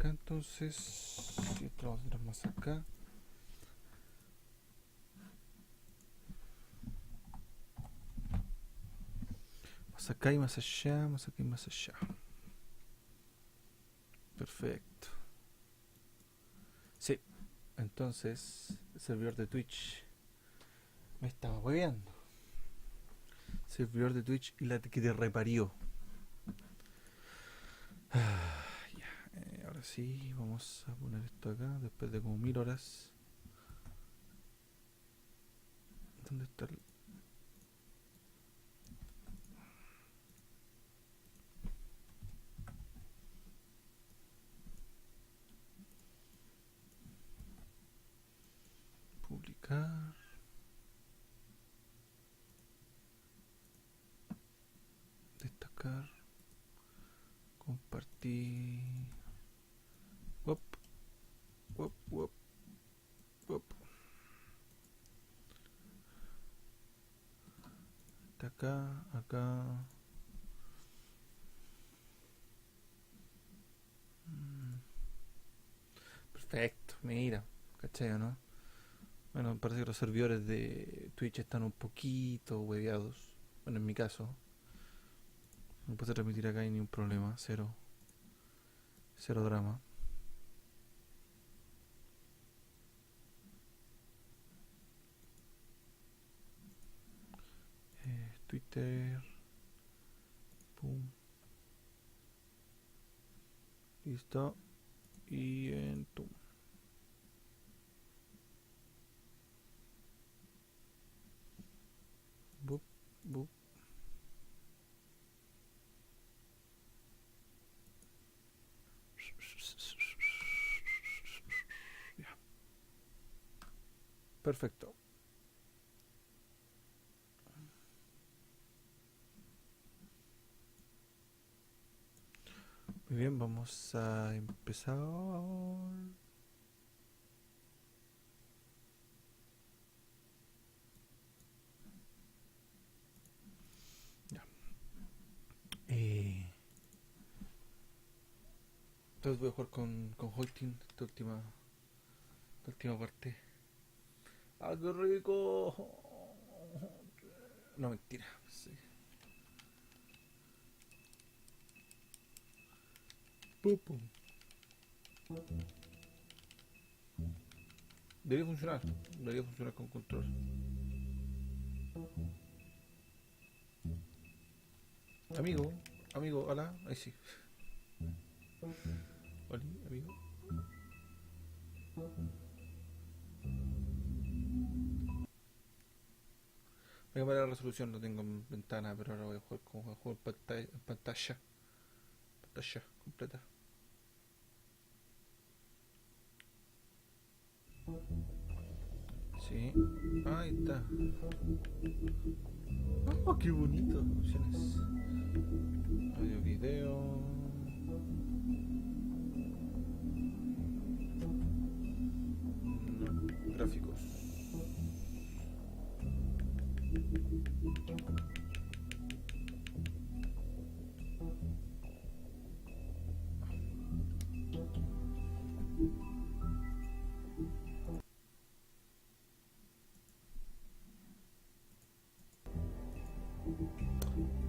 acá entonces. Y esto lo vamos a tirar más acá. Más acá y más allá, más acá y más allá. Perfecto. Sí, entonces el servidor de Twitch me estaba hueveando. Servidor de Twitch y la que te reparió. Ahora sí, vamos a poner esto acá después de como 1000 horas. ¿Dónde está el...? Publicar. Destacar. Compartir. Wop, wop, wop, wop. Está acá, acá. Perfecto, mira, ¿cachai o no? Bueno, parece que los servidores de Twitch están un poquito hueveados. Bueno, en mi caso. No puedo transmitir acá y ni un problema, cero. Cero drama. Twitter. Pum. Listo. Y en tum. Bup, bup. Ya. Perfecto. Muy bien, vamos a empezar. Ya. Entonces voy a jugar con Hoitin esta última parte. ¡Ah, qué rico! No, mentira. Sí. Pum, pum. Debería funcionar con control. Amigo, hola, ahí sí. Hola, amigo. Voy a cambiar la resolución, no tengo en ventana, pero ahora voy a jugar como juego en pantalla. Pantalla completa. Sí, ahí está. Oh, qué bonito. Opciones. Audio, video. No, gráficos.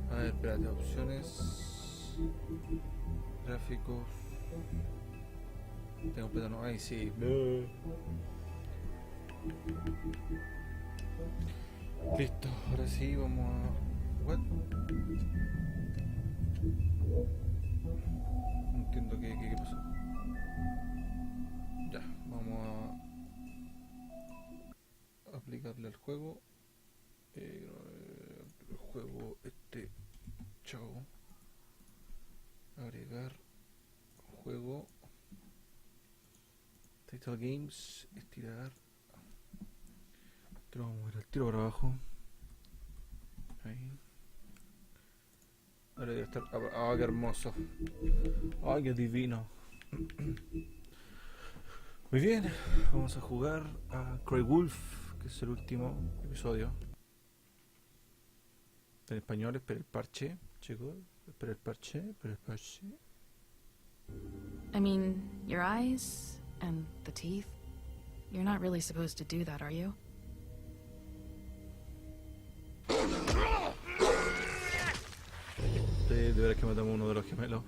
A ver, espérate, opciones. Gráficos. Tengo plano, ahí sí. Listo, ahora sí vamos a... ¿What? No entiendo qué pasó. Ya, vamos a aplicarle al juego. El juego chao. Agregar juego. Title Games. Estirar. Te lo vamos a mover al tiro para abajo. Ahí. Ahora debe estar. ¡Ah, qué hermoso! ¡Ay, qué divino! Muy bien, vamos a jugar a Cry Wolf, que es el último episodio. En español, espera el parche, chicos. Espera el parche. I mean, your eyes and the teeth. You're not really supposed to do that, are you? De veras que matamos uno de los gemelos.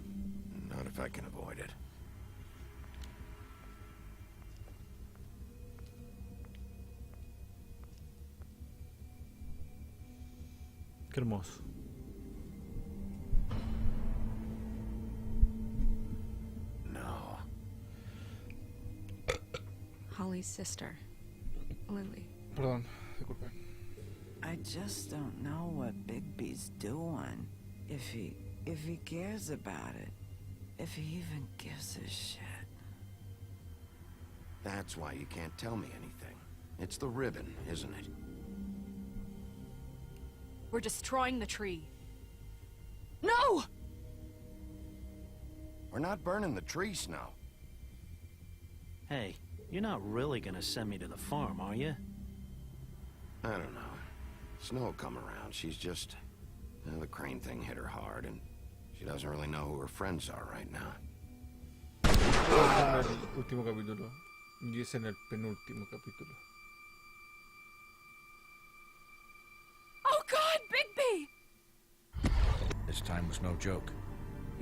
Not if I can avoid it. Qué hermoso. No. Holly's sister, Lily. Perdón, disculpe. I just don't know what Bigby's doing. If he cares about it. If he even gives a shit. That's why you can't tell me anything. It's the ribbon, isn't it? We're destroying the tree. No! We're not burning the tree, Snow. Hey, you're not really gonna send me to the farm, are you? I don't know. Snow will come around. She's just... the crane thing hit her hard, and she doesn't really know who her friends are right now. En el último capítulo. Y es en el penúltimo capítulo. Oh God, Bigby! This time was no joke.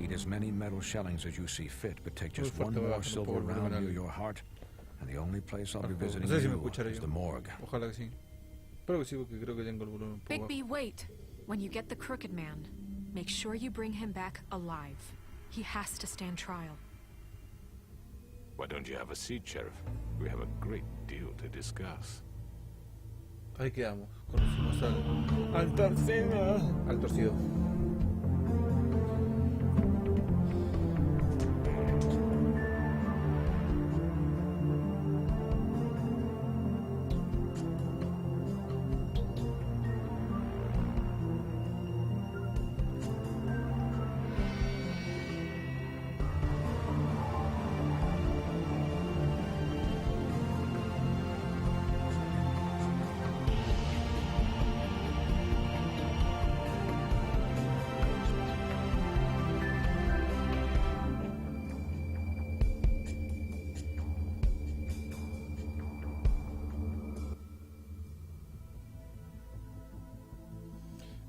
Eat as many metal shellings as you see fit, but take just Muy one fuerte, more bajo, silver no puedo round volverme near a- your heart, and the only place I'll be No visiting sé si me you escucharé is yo. the morgue. Ojalá que sí. Espero que sí, porque creo que tengo el volumen un poco bajo. Bigby, wait. When you get the crooked man, make sure you bring him back alive. He has to stand trial. Why don't you have a seat, Sheriff? We have a great deal to discuss. Ahí quedamos. Conocimos al torcido. Al torcido.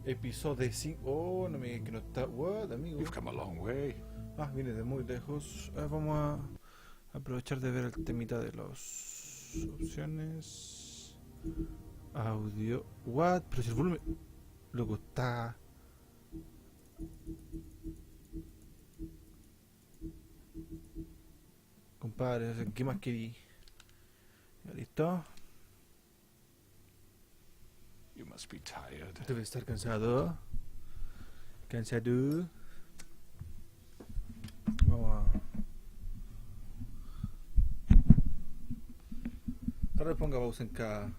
Episodio 5. Oh, no me digas que no está. What, amigo. You've come a long way. Ah, viene de muy lejos. Vamos a aprovechar de ver el temita de las opciones. Audio. What? Pero si el volumen. Loco, está. Compadre, ¿qué más querí? Ya, listo. You must be tired. Debe estar cansado. Cansado. Vamos a... Tal vez ponga pausa en cada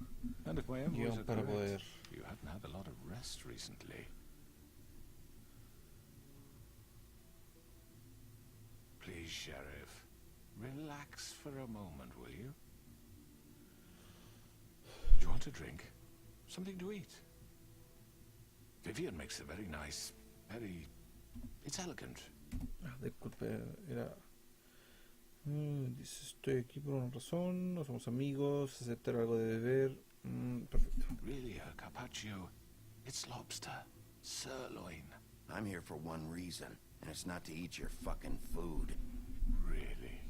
And if my envoys guión are para correct, poder... you hadn't had a lot of rest recently. Please, Sheriff, relax for a moment, will you? Do you want a drink? Something to eat? Vivian makes a very nice, it's elegant. Ah, disculpe, era... dice, estoy aquí por una razón, no somos amigos, aceptar algo de beber. Perfecto. Really, a carpaccio. It's lobster, sirloin. I'm here for one reason, and it's not to eat your fucking food. Really?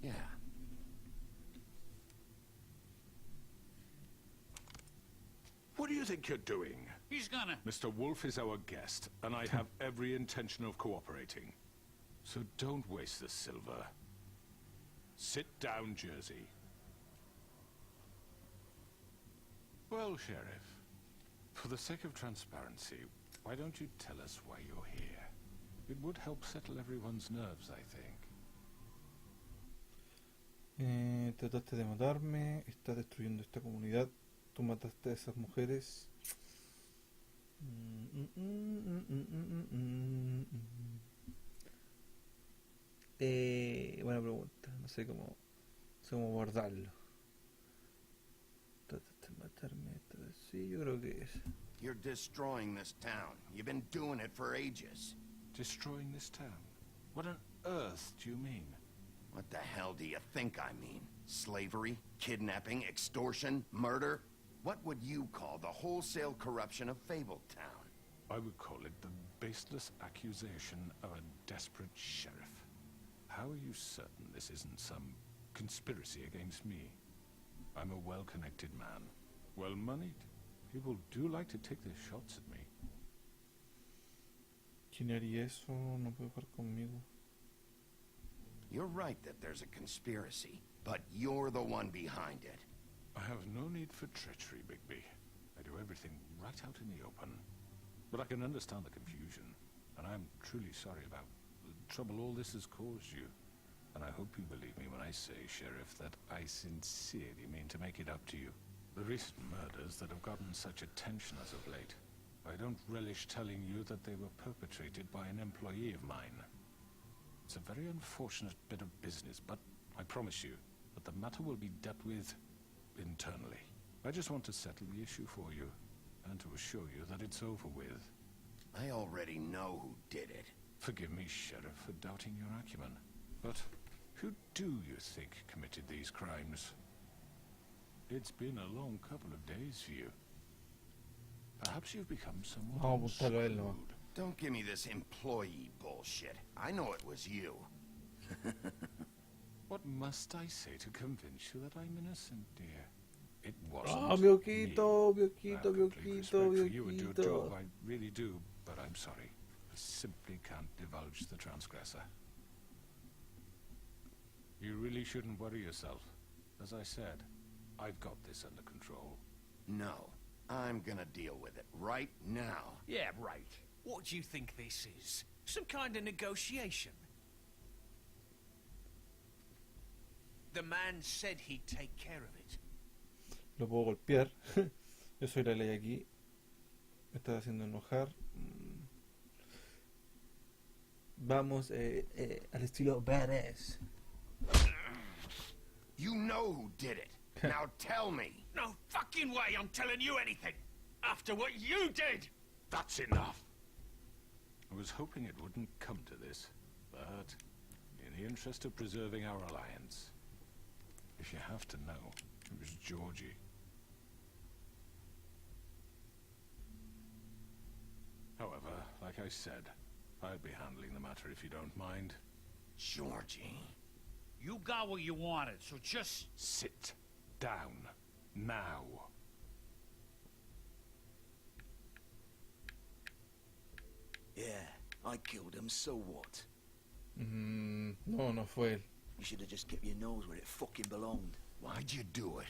Yeah. What do you think you're doing? He's gonna... Mr. Wolf is our guest, and I have every intention of cooperating. So don't waste the silver. Sit down, Jersey. Well, Sheriff, for the sake of transparency, why don't you tell us why you're here? It would help settle everyone's nerves, I think. Trataste de matarme, estás destruyendo esta comunidad, tú mataste a esas mujeres. Buena pregunta, no sé cómo abordarlo. Trataste de matarme, sí, yo creo que es. You're destroying this town. You've been doing it for ages. Destroying this town? What on earth do you mean? What the hell do you think I mean? Slavery, kidnapping, extortion, murder? What would you call the wholesale corruption of Fabletown? I would call it the baseless accusation of a desperate sheriff. How are you certain this isn't some conspiracy against me? I'm a well-connected man, well-moneyed. People do like to take their shots at me. ¿Quién haría eso? No puede jugar conmigo. You're right that there's a conspiracy, but you're the one behind it. I have no need for treachery, Bigby. I do everything right out in the open. But I can understand the confusion, and I'm truly sorry about the trouble all this has caused you. And I hope you believe me when I say, Sheriff, that I sincerely mean to make it up to you. The recent murders that have gotten such attention as of late, I don't relish telling you that they were perpetrated by an employee of mine. It's a very unfortunate bit of business, but I promise you that the matter will be dealt with internally. I just want to settle the issue for you, and to assure you that it's over with. I already know who did it. Forgive me, Sheriff, for doubting your acumen, but who do you think committed these crimes? It's been a long couple of days for you. Perhaps you've become someone Vamos a apuntarlo a él, ¿no? unscrewed. Don't give me this employee bullshit. I know it was you. What must I say to convince you that I'm innocent, dear? It wasn't Ah, me. Bioquito, I Bioquito, have complete Bioquito, respect for you and your Bioquito. job, I really do, but I'm sorry. I simply can't divulge the transgressor. You really shouldn't worry yourself. As I said, I've got this under control. No, I'm gonna deal with it right now. Yeah, right. What do you think this is? Some kind of negotiation? The man said he'd take care of it. Lo puedo golpear. Yo soy la ley aquí. Me estás haciendo enojar. Vamos al estilo badass. You know who did it. Now tell me. No fucking way I'm telling you anything! After what you did! That's enough! I was hoping it wouldn't come to this, but in the interest of preserving our alliance, if you have to know, it was Georgie. However, like I said, I'd be handling the matter if you don't mind. Georgie. You got what you wanted, so just... Sit down. Now. Yeah, I killed him, so what? No, no fue él. You should have just kept your nose where it fucking belonged. Why'd you do it?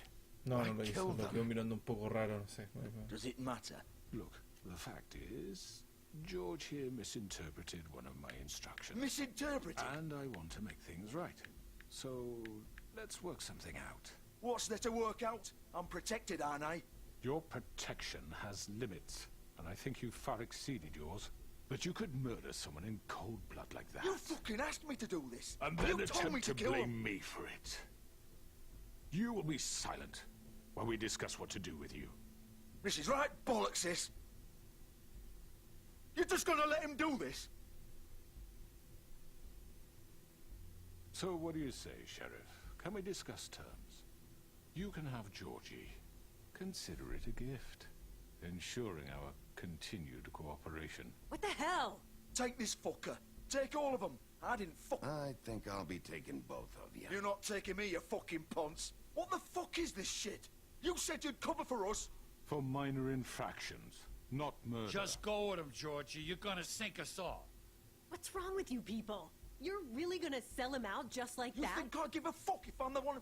No, I no lo hizo. killed Lo them. quedó mirando un poco raro, no sé. Does it matter? Look, the fact is, George here misinterpreted one of my instructions. Misinterpreted? And I want to make things right. So, let's work something out. What's there to work out? I'm protected, aren't I? Your protection has limits, and I think you've far exceeded yours. But you could murder someone in cold blood like that. You fucking asked me to do this. And You then told me attempt to to kill blame him. me for it. You will be silent while we discuss what to do with you. This is right bollocks, this. You're just gonna let him do this? So what do you say, Sheriff? Can we discuss terms? You can have Georgie. Consider it a gift, ensuring our continued cooperation. What the hell? Take this fucker. Take all of them. I didn't fuck... I think I'll be taking both of you. You're not taking me, you fucking ponce. What the fuck is this shit? You said you'd cover for us. For minor infractions, not murder. Just go with him, Georgie. You're gonna sink us all. What's wrong with you people? You're really gonna sell him out just like You that? think I give a fuck if I'm the one...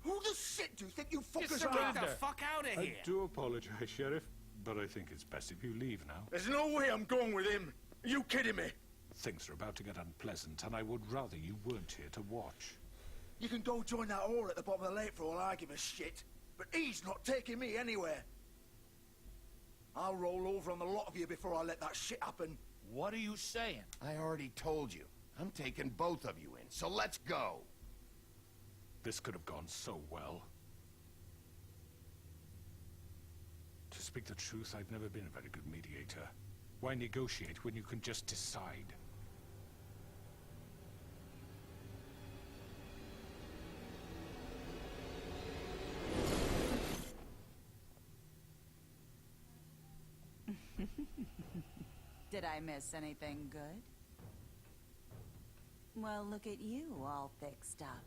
Who the shit do you think you fuckers Get the are? fuck out of I here! do apologize, Sheriff, but I think it's best if you leave now. There's no way I'm going with him. Are you kidding me? Things are about to get unpleasant, and I would rather you weren't here to watch. You can go join that whore at the bottom of the lake for all I give a shit. But he's not taking me anywhere. I'll roll over on the lot of you before I let that shit happen. What are you saying? I already told you. I'm taking both of you in, so let's go. This could have gone so well. To speak the truth, I've never been a very good mediator. Why negotiate when you can just decide? Did I miss anything good? Well, look at you, all fixed up.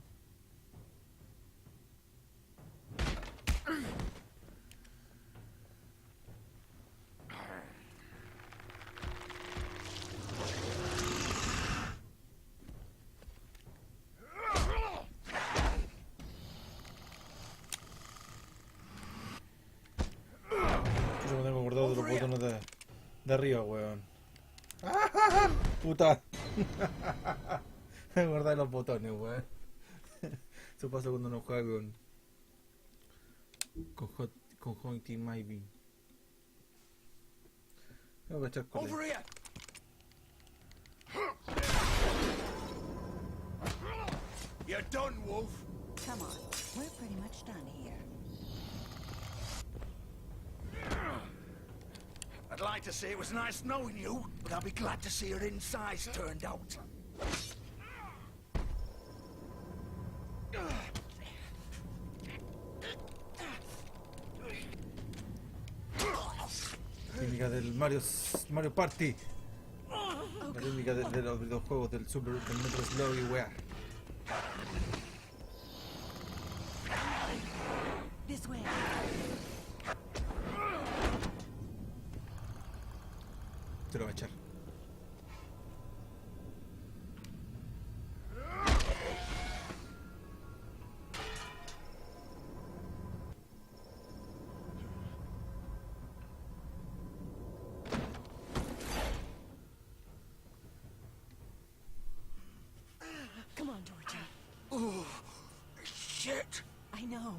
Yo me tengo acordado de los botones de arriba, weón. Puta. Me acordé de los botones, weón. Eso pasa cuando uno juega con Hunting Maybe. Tengo que echar con Over here! You're done, Wolf. Come on, we're pretty much done here. I'd like to say it was nice knowing you, but I'll be glad to see your insides turned out. Técnica del Mario Party. La técnica de los videojuegos del Metro Slow y weá. This way. Te lo voy a echar. Come on, Georgie. Oh, shit. I know.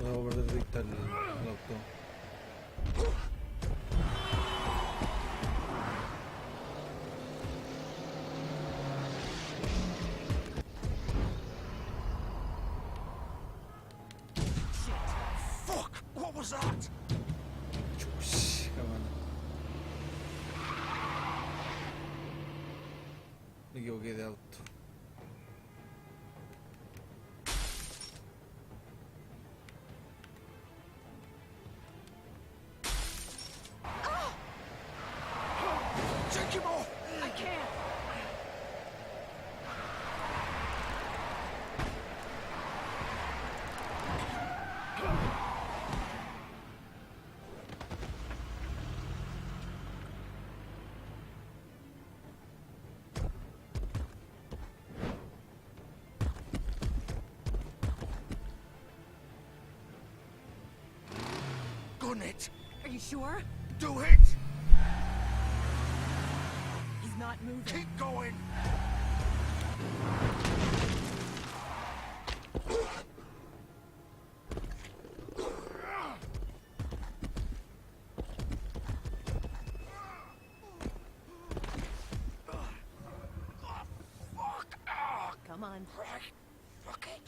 Puedo volver a dictar el auto. Fuck! What was that? Chups, cabrón. Me equivoqué de auto. Take him off! I can't. Gun it! Are you sure? Do it! He's not moving. Keep going! Come on. Fuck it!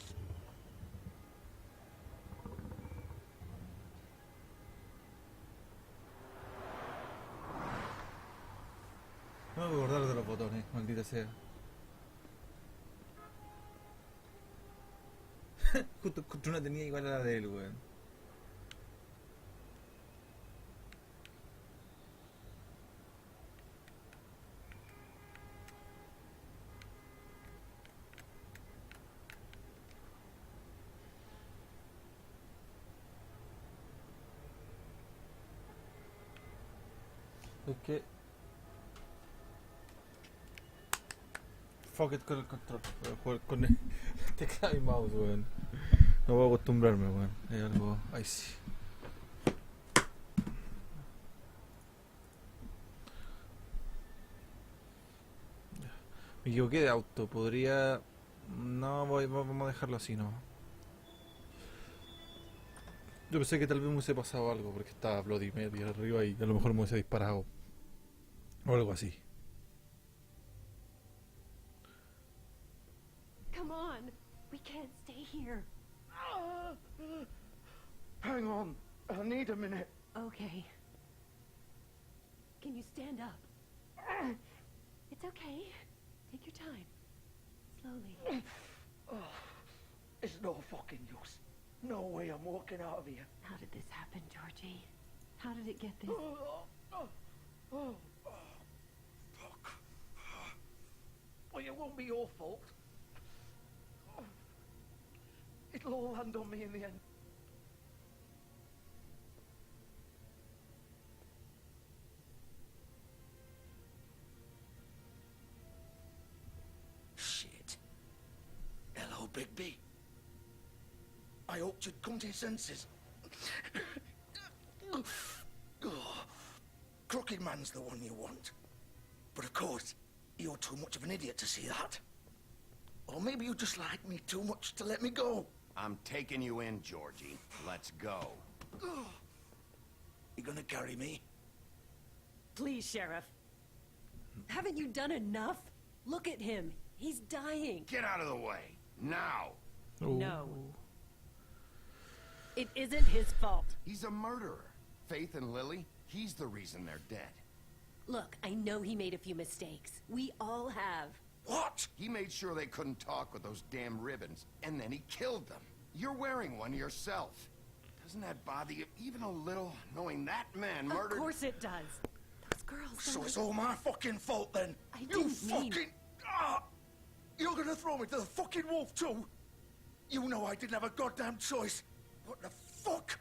No me voy a acordar de los botones, maldita sea. Justo encontré una tenía igual a la de él, weón. Es que... Fuck it con el control. Voy a jugar con el teclado y mouse, weón. No voy a acostumbrarme, weón. Es algo... Ahí sí. Ya. Me equivoqué de auto. Podría... No, vamos a dejarlo así, no. Yo pensé que tal vez me hubiese pasado algo porque estaba Bloody Mary arriba y a lo mejor me hubiese disparado. O algo así. Come on. We can't stay here. Hang on. I need a minute. Okay. Can you stand up? It's okay. Take your time. Slowly. It's no fucking use. No way I'm walking out of here. How did this happen, Georgie? How did it get this? Fuck. Well, it won't be your fault. It'll all land on me in the end. Shit. Hello, Bigby. I hoped you'd come to your senses. Crooked Man's the one you want. But of course, you're too much of an idiot to see that. Or maybe you just like me too much to let me go. I'm taking you in, Georgie. Let's go. You gonna carry me? Please, Sheriff. Haven't you done enough? Look at him. He's dying. Get out of the way. Now. No. It isn't his fault. He's a murderer. Faith and Lily, he's the reason they're dead. Look, I know he made a few mistakes. We all have. What? He made sure they couldn't talk with those damn ribbons, and then he killed them. You're wearing one yourself. Doesn't that bother you even a little, knowing that man murdered... Of course it does. Those girls... So it's all my fucking fault then? I You didn't mean... fucking... You're gonna throw me to the fucking wolf too? You know I didn't have a goddamn choice. What the fuck?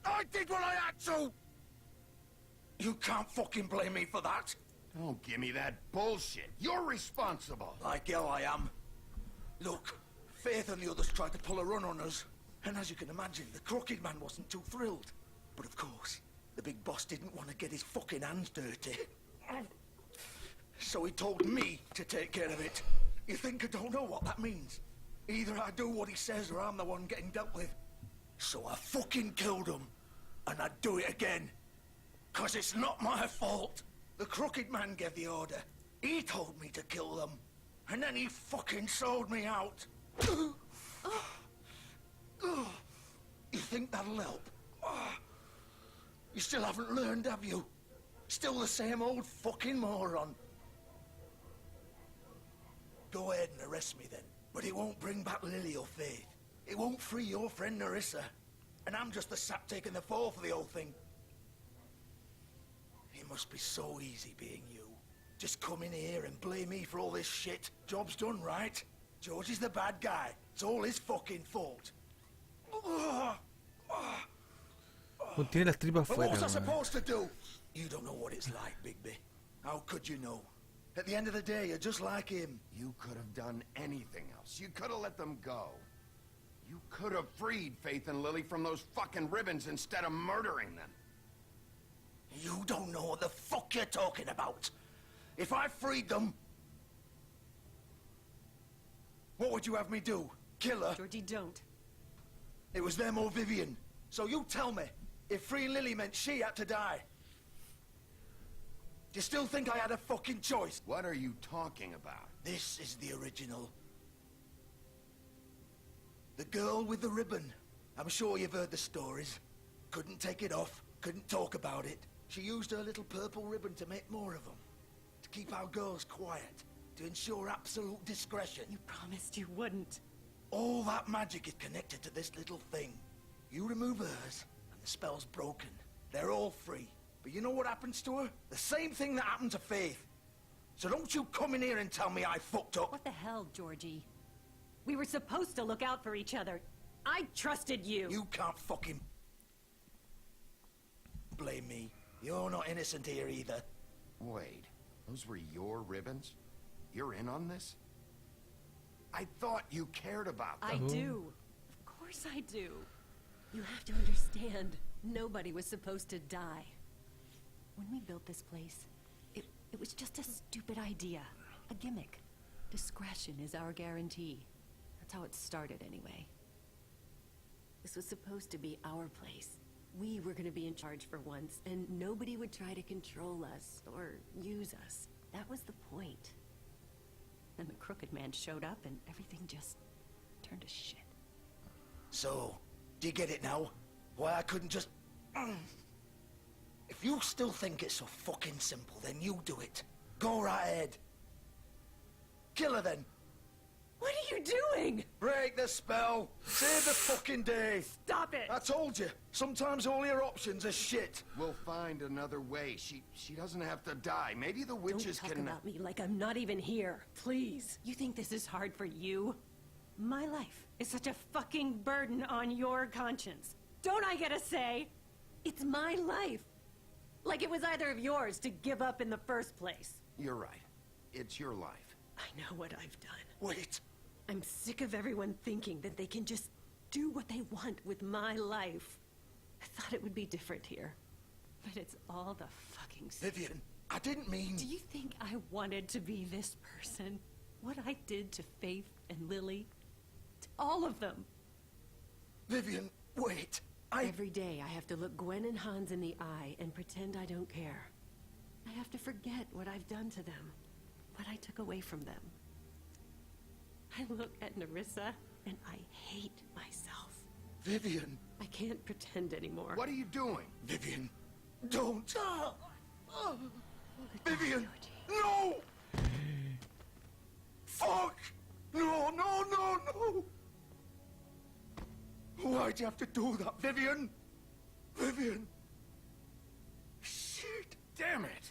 I did what I had to! You can't fucking blame me for that. Don't give me that bullshit. You're responsible. Like hell I am. Look, Faith and the others tried to pull a run on us. And as you can imagine, the Crooked Man wasn't too thrilled. But of course, the big boss didn't want to get his fucking hands dirty. So he told me to take care of it. You think I don't know what that means? Either I do what he says or I'm the one getting dealt with. So I fucking killed him. And I'd do it again. 'Cause it's not my fault. The Crooked Man gave the order. He told me to kill them. And then he fucking sold me out. You think that'll help? You still haven't learned, have you? Still the same old fucking moron. Go ahead and arrest me then. But it won't bring back Lily or Faith. It won't free your friend Nerissa. And I'm just the sap taking the fall for the whole thing. It must be so easy being you. Just come in here and blame me for all this shit. Job's done, right? George is the bad guy. It's all his fucking fault. Tiene las tripas But fuera, what was I weón. supposed to do? You don't know what it's like, Bigby. How could you know? At the end of the day, you're just like him. You could have done anything else. You could have let them go. You could have freed Faith and Lily from those fucking ribbons instead of murdering them. You don't know what the fuck you're talking about. If I freed them... What would you have me do? Kill her? Georgie, don't. It was them or Vivian. So you tell me, if freeing Lily meant she had to die, do you still think I had a fucking choice? What are you talking about? This is the original. The girl with the ribbon. I'm sure you've heard the stories. Couldn't take it off, couldn't talk about it. She used her little purple ribbon to make more of them. To keep our girls quiet. To ensure absolute discretion. You promised you wouldn't. All that magic is connected to this little thing. You remove hers, and the spell's broken. They're all free. But you know what happens to her? The same thing that happened to Faith. So don't you come in here and tell me I fucked up. What the hell, Georgie? We were supposed to look out for each other. I trusted you. You can't fucking blame me. You're not innocent here either. Wait, those were your ribbons? You're in on this? I thought you cared about them. I do. Of course I do. You have to understand, nobody was supposed to die. When we built this place, it was just a stupid idea. A gimmick. Discretion is our guarantee. That's how it started anyway. This was supposed to be our place. We were gonna be in charge for once, and nobody would try to control us or use us. That was the point. Then the Crooked Man showed up and everything just turned to shit. So, do you get it now? Why I couldn't just... If you still think it's so fucking simple, then you do it. Go right ahead. Kill her then. What are you doing? Break the spell. Save the fucking day. Stop it! I told you. Sometimes all your options are shit. We'll find another way. She doesn't have to die. Maybe the witches Don't talk can... about me like I'm not even here. Please. You think this is hard for you? My life is such a fucking burden on your conscience. Don't I get a say? It's my life. Like it was either of yours to give up in the first place. You're right. It's your life. I know what I've done. Wait. I'm sick of everyone thinking that they can just do what they want with my life. I thought it would be different here. But it's all the fucking same. Vivian, I didn't mean... Do you think I wanted to be this person? What I did to Faith and Lily? To all of them. Vivian, wait. Every day I have to look Gwen and Hans in the eye and pretend I don't care. I have to forget what I've done to them. What I took away from them. I look at Nerissa and I hate myself. Vivian. I can't pretend anymore. What are you doing? Vivian, don't. Vivian, no! Fuck! No, no, no, no! Why'd you have to do that, Vivian? Vivian! Shit! Damn it!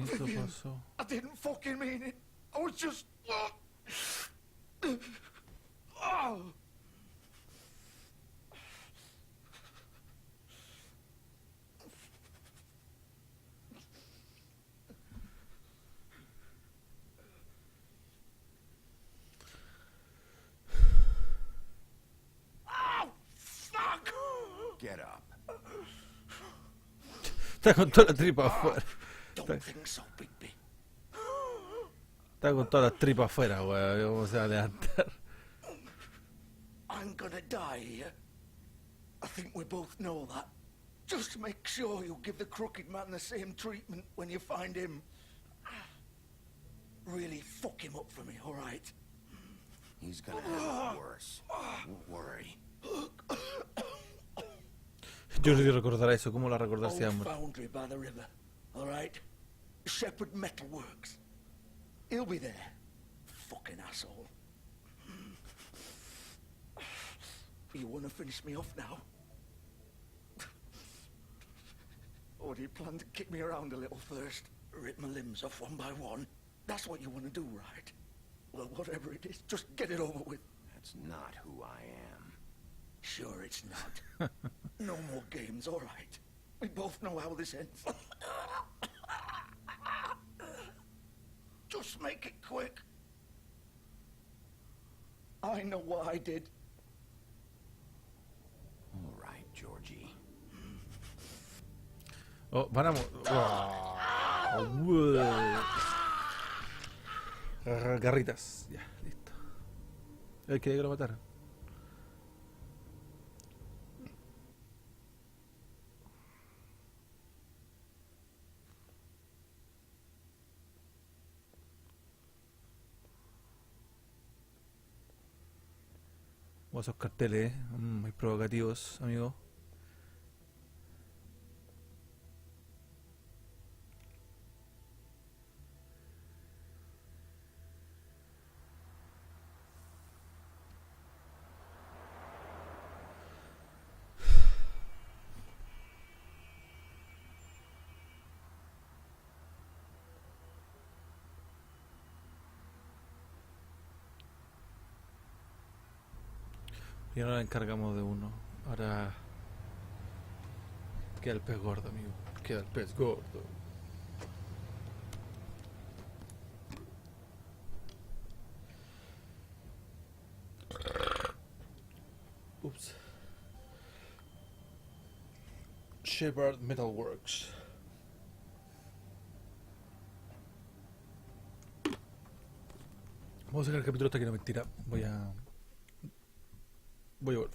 Esto Vivian, pasó. I didn't fucking mean it. I was just... Oh. Fuck! Get up. Está con toda la tripa afuera. Don't think so, Bigby. Está con todas las tripas afuera, weón. ¿Cómo se va a levantar? I'm gonna die here. I think we both know that. Just make sure you give the Crooked Man the same treatment when you find him. Really fuck him up for me, all right? He's gonna have it worse. Don't worry. Yo no quiero recordar eso. ¿Cómo la recordar si Old amo? foundry by the river, all right? Shepherd Metalworks. He'll be there. Fucking asshole. You wanna finish me off now? Or do you plan to kick me around a little first? Rip my limbs off one by one? That's what you want to do, right? Well, whatever it is, just get it over with. That's not who I am. Sure it's not. No more games, all right? We both know how this ends. Just make it quick. I know what I did. All right, Georgie. Oh, paramos. Garritas. Ya, listo. Quería que lo mataran. O esos carteles, muy provocativos, amigo. Y ahora encargamos de uno. Ahora queda el pez gordo, amigo. Queda el pez gordo. Ups. Shepard Metalworks. Vamos a sacar el capítulo hasta que no, mentira. Voy a volver.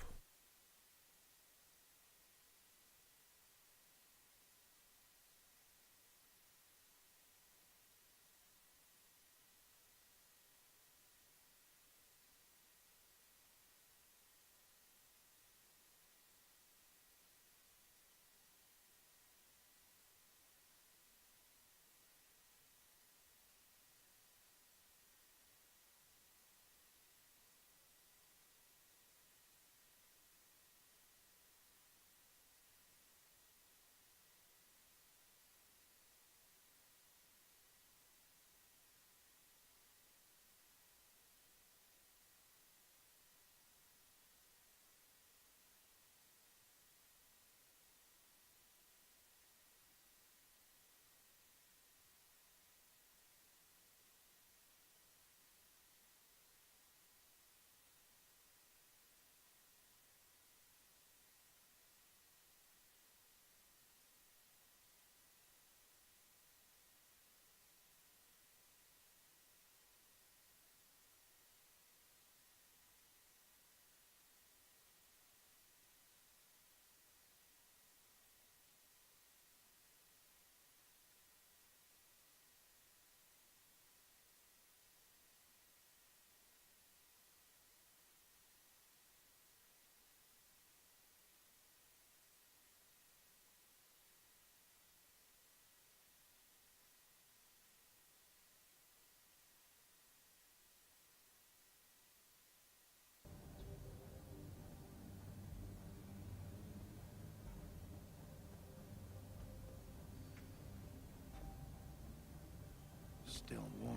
Still warm.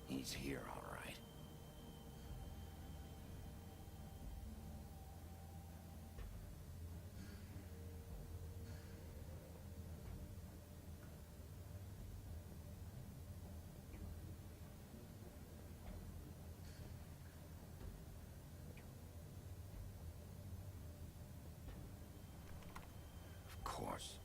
He's here, all right. Of course.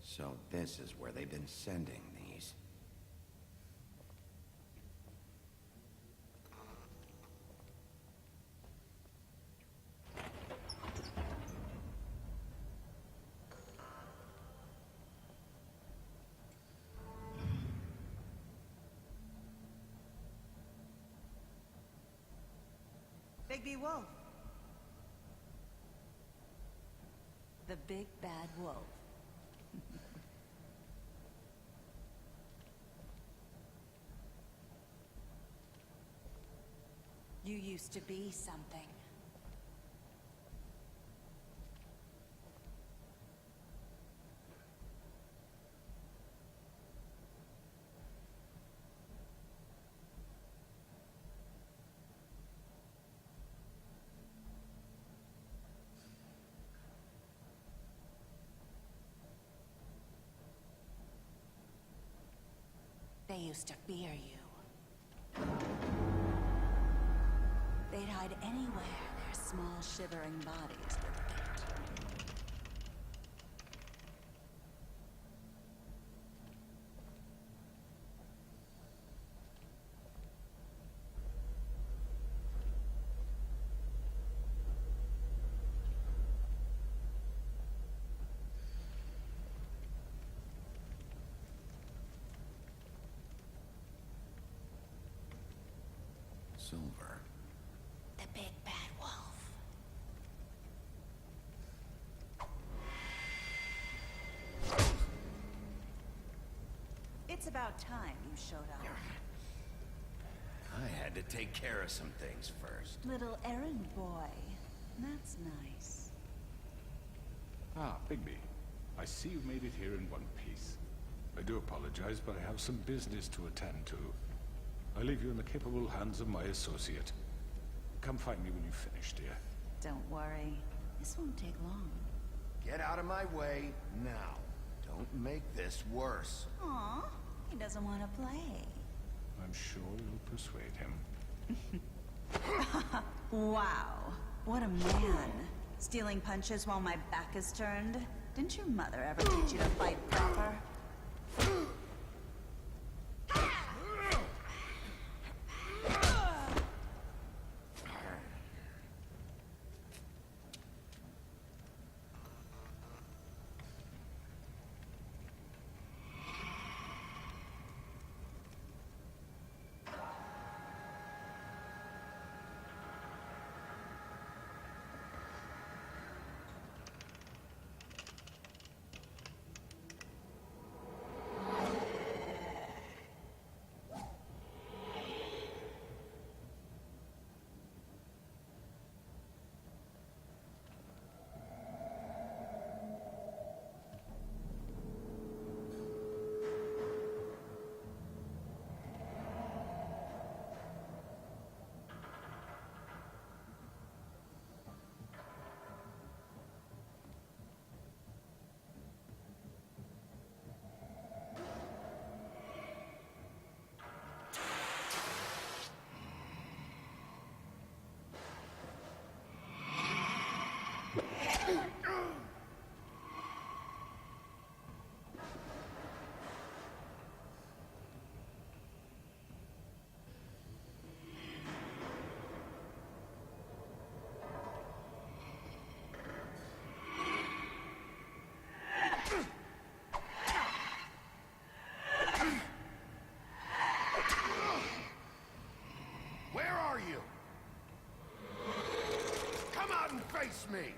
So this is where they've been sending these. Bigby Wolf. The big bad wolf. You used to be something. They used to fear you. They'd hide anywhere their small, shivering bodies would fit. Silver. The big bad wolf. about time you showed up. I had to take care of some things first. Little errand boy. That's nice. Ah, Bigby. I see you've made it here in one piece. I do apologize, but I have some business to attend to. I leave you in the capable hands of my associate. Come find me when you've finished, dear. Don't worry. This won't take long. Get out of my way now. Don't make this worse. Aw, he doesn't want to play. I'm sure you'll persuade him. Wow, what a man. Stealing punches while my back is turned? Didn't your mother ever teach you to fight proper? Face me!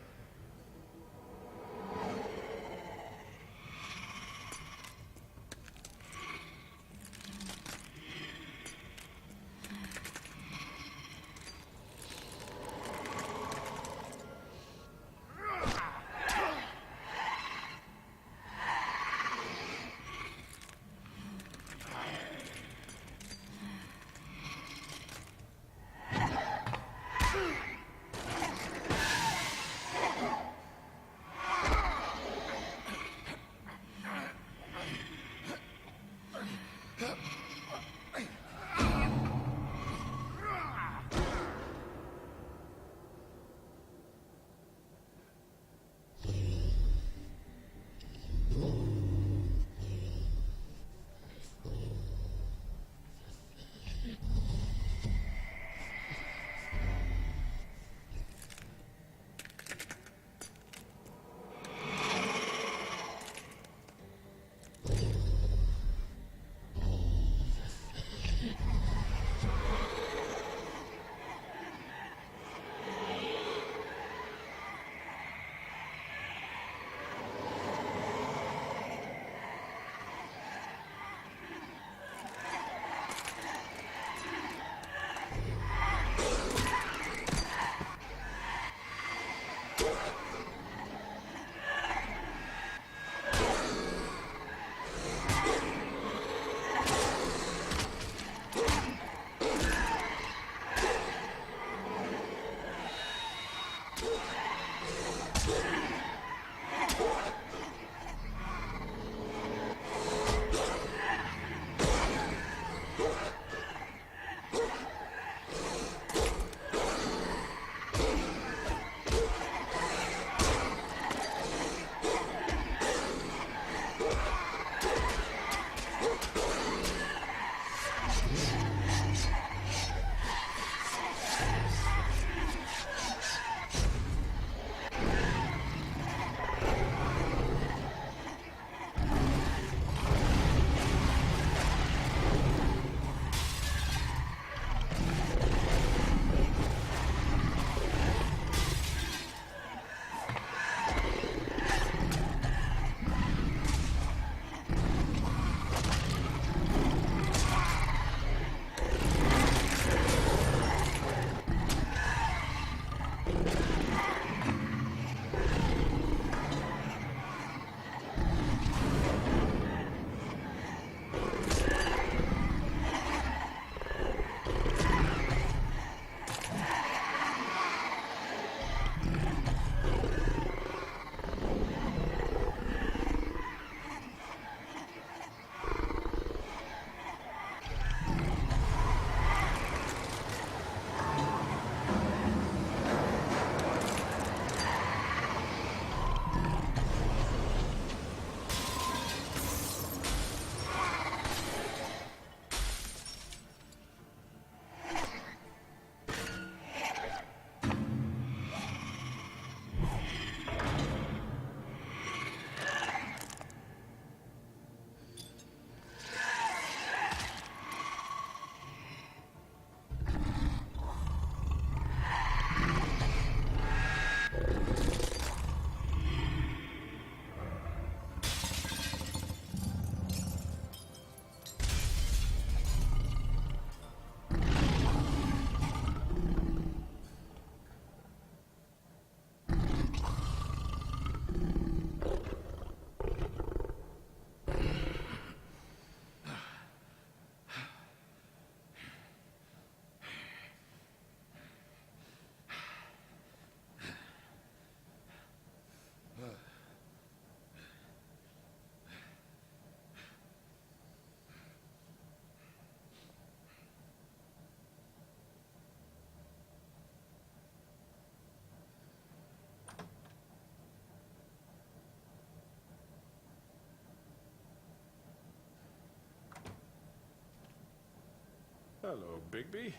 Hello, Bigby.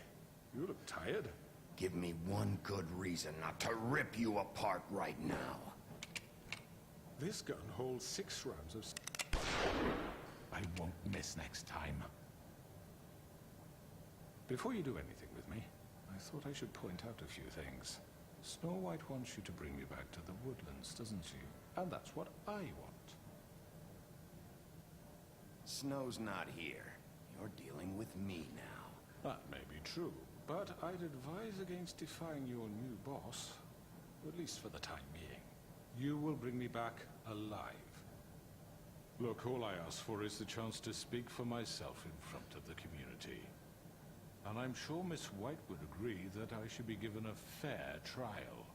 You look tired. Give me one good reason not to rip you apart right now. This gun holds 6 rounds of... I won't miss next time. Before you do anything with me, I thought I should point out a few things. Snow White wants you to bring me back to the woodlands, doesn't she? And that's what I want. Snow's not here. You're dealing with me now. That may be true, but I'd advise against defying your new boss, at least for the time being. You will bring me back alive. Look, all I ask for is the chance to speak for myself in front of the community. And I'm sure Miss White would agree that I should be given a fair trial.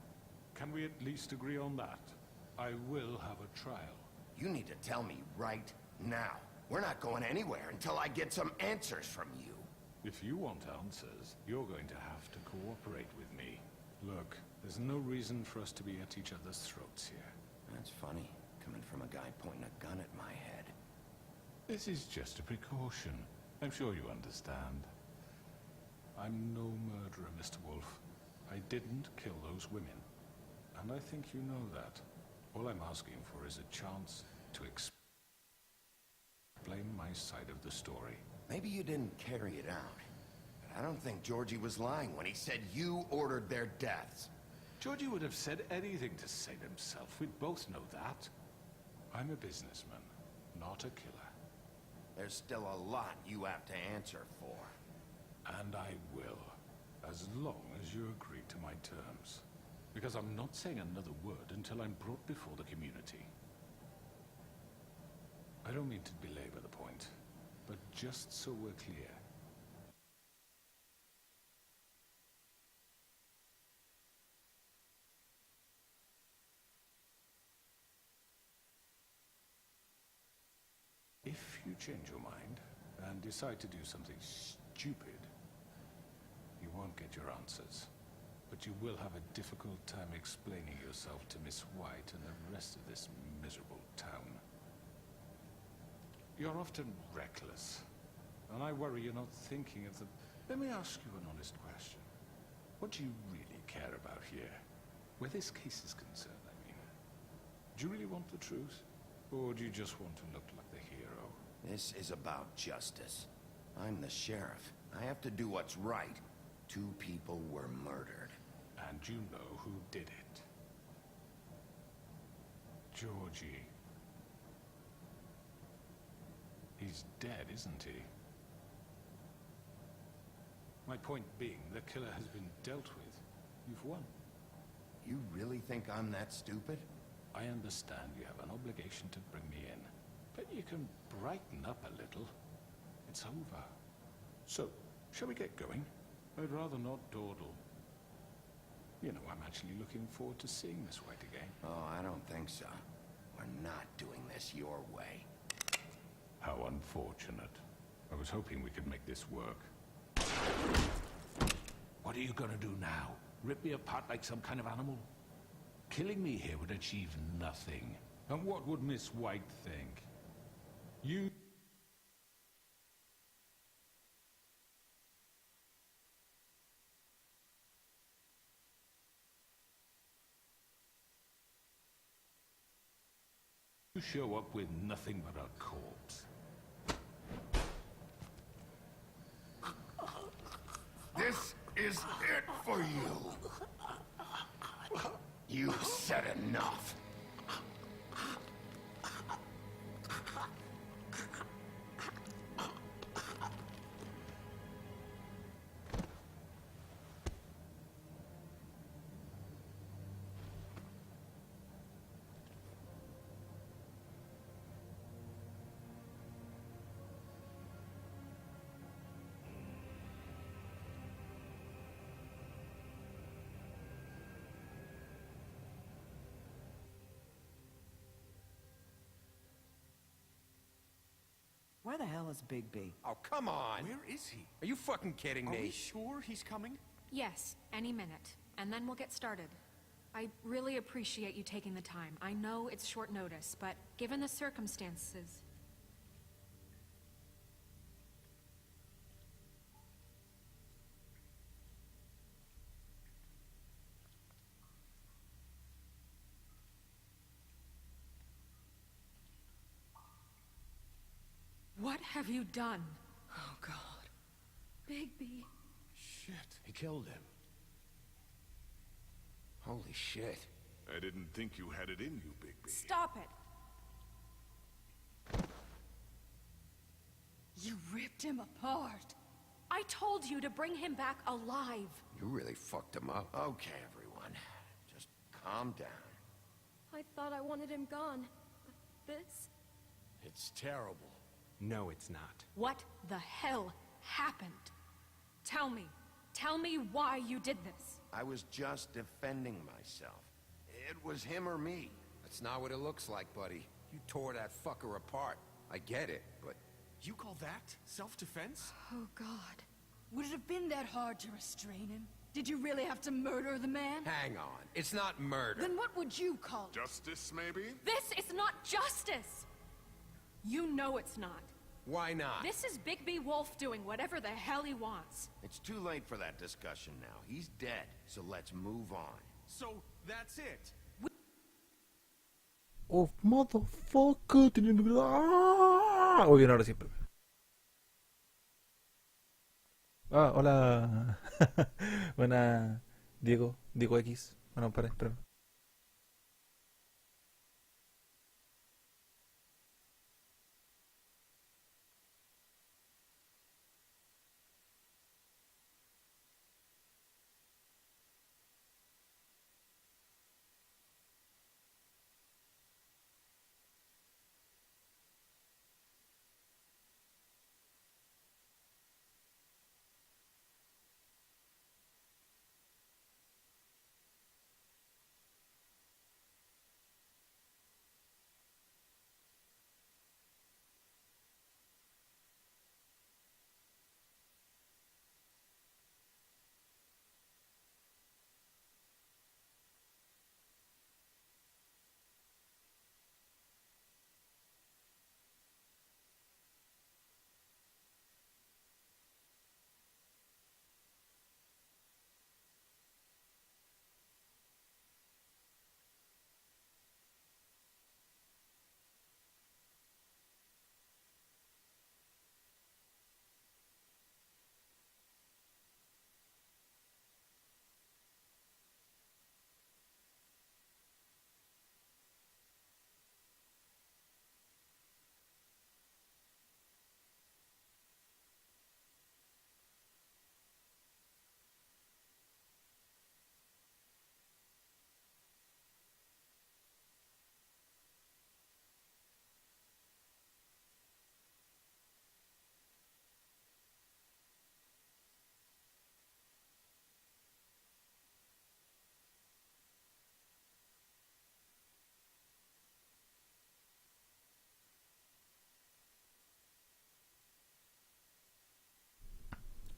Can we at least agree on that? I will have a trial. You need to tell me right now. We're not going anywhere until I get some answers from you. If you want answers, you're going to have to cooperate with me. Look, there's no reason for us to be at each other's throats here. That's funny, coming from a guy pointing a gun at my head. This is just a precaution. I'm sure you understand. I'm no murderer, Mr. Wolf. I didn't kill those women. And I think you know that. All I'm asking for is a chance to explain my side of the story. Maybe you didn't carry it out. But I don't think Georgie was lying when he said you ordered their deaths. Georgie would have said anything to save himself. We'd both know that. I'm a businessman, not a killer. There's still a lot you have to answer for. And I will, as long as you agree to my terms. Because I'm not saying another word until I'm brought before the community. I don't mean to belabor the point, but just so we're clear. If you change your mind and decide to do something stupid, you won't get your answers. But you will have a difficult time explaining yourself to Miss White and the rest of this miserable town. You're often reckless, and I worry you're not thinking of the... Let me ask you an honest question. What do you really care about here? Where this case is concerned, I mean. Do you really want the truth? Or do you just want to look like the hero? This is about justice. I'm the sheriff. I have to do what's right. 2 people were murdered. And you know who did it. Georgie. He's dead, isn't he? My point being, the killer has been dealt with. You've won. You really think I'm that stupid? I understand you have an obligation to bring me in, but you can brighten up a little. It's over. So, shall we get going? I'd rather not dawdle. You know, I'm actually looking forward to seeing Miss White again. Oh, I don't think so. We're not doing this your way. How unfortunate. I was hoping we could make this work. What are you gonna do now? Rip me apart like some kind of animal? Killing me here would achieve nothing. And what would Miss White think? You... You show up with nothing but a corpse. This is it for you. You've said enough. Where the hell is Bigby? Oh, come on! Where is he? Are you fucking kidding Are me? we sure he's coming? Yes, any minute. And then we'll get started. I really appreciate you taking the time. I know it's short notice, but given the circumstances... What have you done? Oh, God. Bigby. Shit, he killed him. Holy shit. I didn't think you had it in you, Bigby. Stop it! You ripped him apart. I told you to bring him back alive. You really fucked him up. Okay, everyone. Just calm down. I thought I wanted him gone. But this? It's terrible. No, it's not. What the hell happened? Tell me. Tell me why you did this. I was just defending myself. It was him or me. That's not what it looks like, buddy. You tore that fucker apart. I get it, but... You call that self-defense? Oh, God. Would it have been that hard to restrain him? Did you really have to murder the man? Hang on. It's not murder. Then what would you call it? Justice, maybe? This is not justice! You know it's not. Why not? This is Bigby Wolf doing whatever the hell he wants. It's too late for that discussion now. He's dead, so let's move on. So, that's it? Oh, motherfucker. Muy bien, ahora siempre. Ah, hola. Buena, Diego. Diego X. Bueno, espera.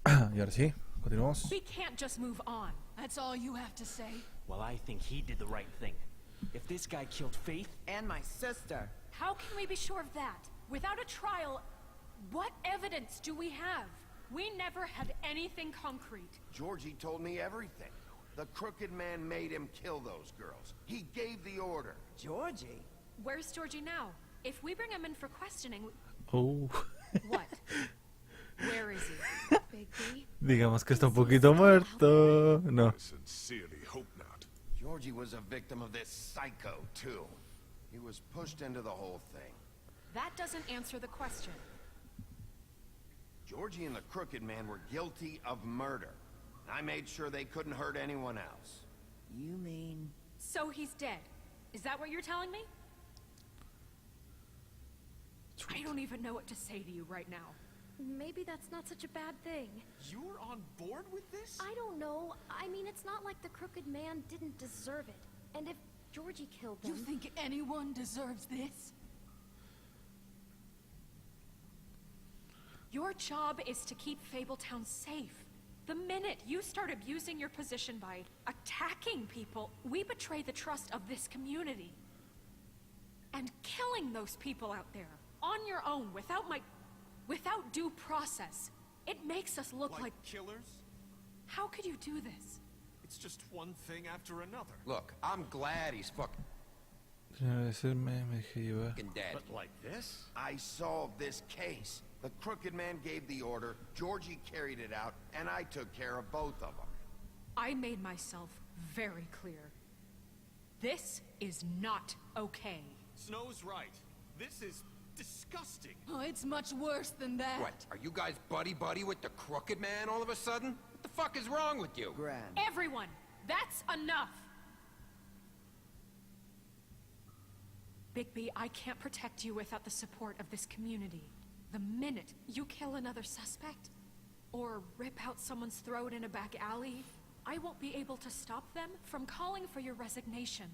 Y ahora sí, continuamos. We can't just move on. That's all you have to say? Well, I think he did the right thing. If this guy killed Faith... And my sister. How can we be sure of that? Without a trial, what evidence do we have? We never had anything concrete. Georgie told me everything. The crooked man made him kill those girls. He gave the order. Georgie? Where's Georgie now? If we bring him in for questioning... Oh. What? Where is he? Bigby? Digamos que está un poquito muerto. No. I sincerely hope not. Georgie was a victim of this psycho, too. He was pushed into the whole thing. That doesn't answer the question. Georgie and the crooked man were guilty of murder. I made sure they couldn't hurt anyone else. You mean... So he's dead. Is that what you're telling me? I don't even know what to say to you right now. Maybe that's not such a bad thing. You're on board with this? I don't know. I mean, it's not like the crooked man didn't deserve it. And if Georgie killed them... You think anyone deserves this? Your job is to keep Fabletown safe. The minute you start abusing your position by attacking people, we betray the trust of this community. And killing those people out there, on your own, without due process, it makes us look like killers? How could you do this? It's just one thing after another. Look, I'm glad he's fucking Me dejé llevar. dead. But like this? I solved this case. The crooked man gave the order, Georgie carried it out, and I took care of both of them. I made myself very clear. This is not okay. Snow's right. This is disgusting. Oh, it's much worse than that. What, are you guys buddy-buddy with the crooked man all of a sudden? What the fuck is wrong with you? Everyone, that's enough! Bigby, I can't protect you without the support of this community. The minute you kill another suspect, or rip out someone's throat in a back alley, I won't be able to stop them from calling for your resignation.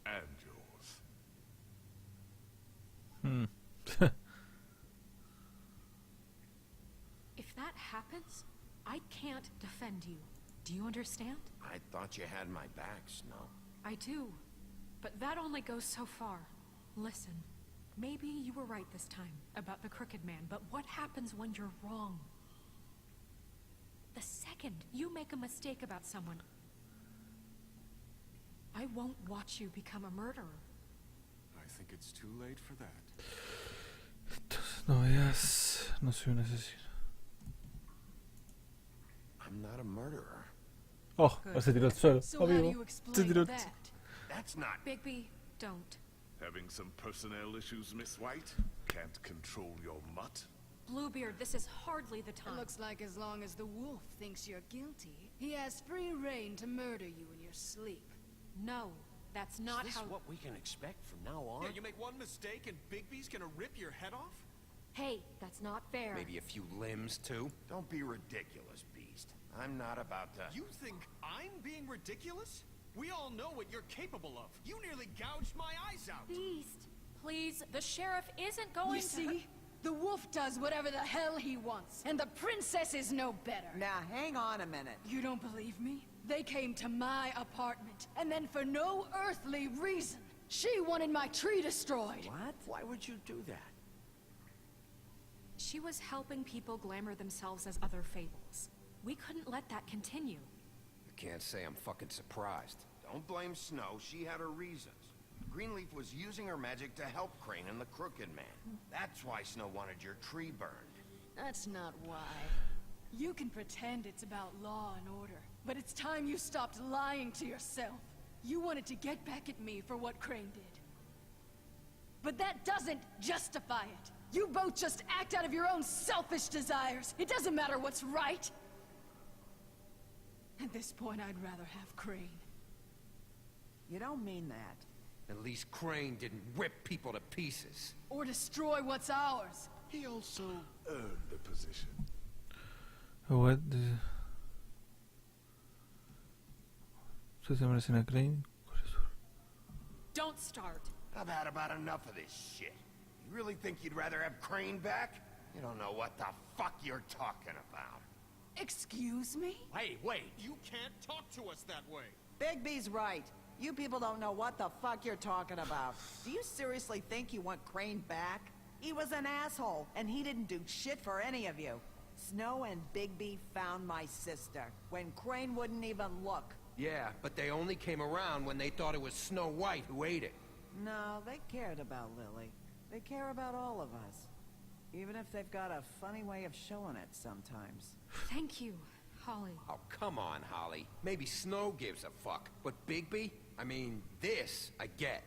And yours. If that happens, I can't defend you. Do you understand? I thought you had my back, Snow. I do, but that only goes so far. Listen, maybe you were right this time about the crooked man, but what happens when you're wrong? The second you make a mistake about someone, I won't watch you become a murderer. I think it's too late for that. Entonces no veas, no soy un asesino. I'm not a murderer. Oh, se tiró al suelo. So how do Amigo. you Se explain tiró al that? That's not... Bigby, don't. Having some personnel issues, Miss White? Can't control your mutt? Bluebeard, this is hardly the time. It looks like as long as the wolf thinks you're guilty, he has free reign to murder you in your sleep. No, that's not Is how... this what we can expect from now on? Yeah, you make one mistake and Bigby's gonna rip your head off? Hey, that's not fair. Maybe a few limbs, too? Don't be ridiculous, Beast. I'm not about to... You think I'm being ridiculous? We all know what you're capable of. You nearly gouged my eyes out. Beast. Please, the sheriff isn't going You to... see? The wolf does whatever the hell he wants, and the princess is no better. Now, hang on a minute. You don't believe me? They came to my apartment, and then for no earthly reason, she wanted my tree destroyed. What? Why would you do that? She was helping people glamour themselves as other fables. We couldn't let that continue. You can't say I'm fucking surprised. Don't blame Snow, she had her reasons. Greenleaf was using her magic to help Crane and the Crooked Man. That's why Snow wanted your tree burned. That's not why. You can pretend it's about law and order, but it's time you stopped lying to yourself. You wanted to get back at me for what Crane did. But that doesn't justify it. You both just act out of your own selfish desires. It doesn't matter what's right. At this point, I'd rather have Crane. You don't mean that. At least Crane didn't rip people to pieces. Or destroy what's ours. He also earned the position. What? Se merecen a Crane. Don't start. I've had about enough of this shit. You really think you'd rather have Crane back? You don't know what the fuck you're talking about. Excuse me? Hey, wait. You can't talk to us that way. Bigby's right. You people don't know what the fuck you're talking about. Do you seriously think you want Crane back? He was an asshole, and he didn't do shit for any of you. Snow and Bigby found my sister, when Crane wouldn't even look. Yeah, but they only came around when they thought it was Snow White who ate it. No, they cared about Lily. They care about all of us. Even if they've got a funny way of showing it sometimes. Thank you, Holly. Oh, come on, Holly. Maybe Snow gives a fuck. But Bigby? I mean, this, I get.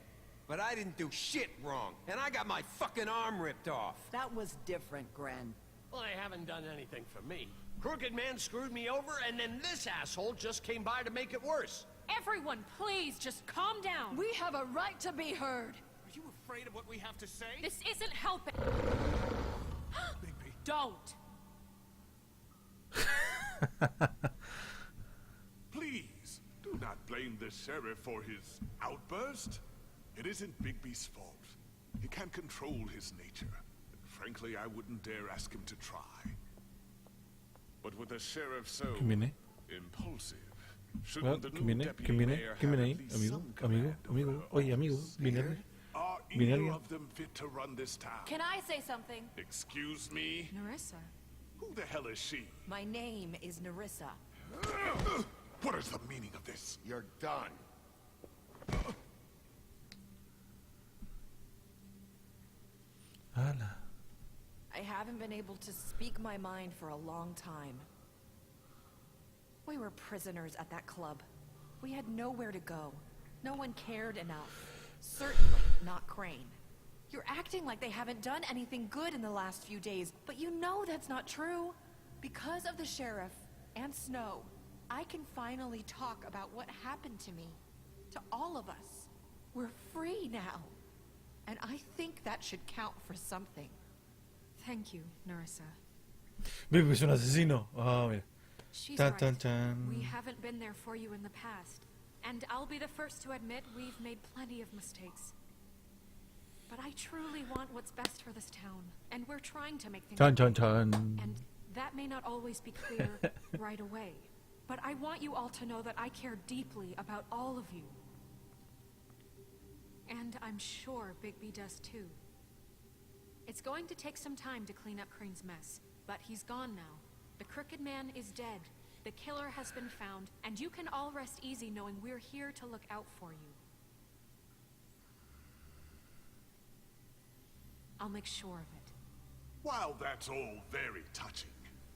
But I didn't do shit wrong, and I got my fucking arm ripped off. That was different, Gren. Well, they haven't done anything for me. Crooked Man screwed me over, and then this asshole just came by to make it worse. Everyone, please, just calm down. We have a right to be heard. Are you afraid of what we have to say? This isn't helping. Bigby. Don't. Please, do not blame the sheriff for his outburst. It isn't Bigby's fault. He can't control his nature. Frankly, I wouldn't dare ask him to try. But with a sheriff so impulsive, shouldn't the new deputy mayor have at least some command over her Oye, amigo, viene officers? Are Viene either alguien. of them fit to run this town? Can I say something? Excuse me? Nerissa. Who the hell is she? My name is Nerissa. What is the meaning of this? You're done. Ala. I haven't been able to speak my mind for a long time. We were prisoners at that club. We had nowhere to go. No one cared enough. Certainly not Crane. You're acting like they haven't done anything good in the last few days, but you know that's not true. Because of the sheriff and Snow, I can finally talk about what happened to me. To all of us. We're free now. And I think that should count for something. Thank you, Nerissa. Bigby es un asesino. Ah, mira. She's Tan, right. tan, tan. We haven't been there for you in the past. And I'll be the first to admit we've made plenty of mistakes. But I truly want what's best for this town. And we're trying to make things Tan, tan, right. tan. And that may not always be clear right away. But I want you all to know that I care deeply about all of you. And I'm sure Bigby does too. It's going to take some time to clean up Crane's mess, but he's gone now. The Crooked Man is dead. The killer has been found, and you can all rest easy knowing we're here to look out for you. I'll make sure of it. While that's all very touching,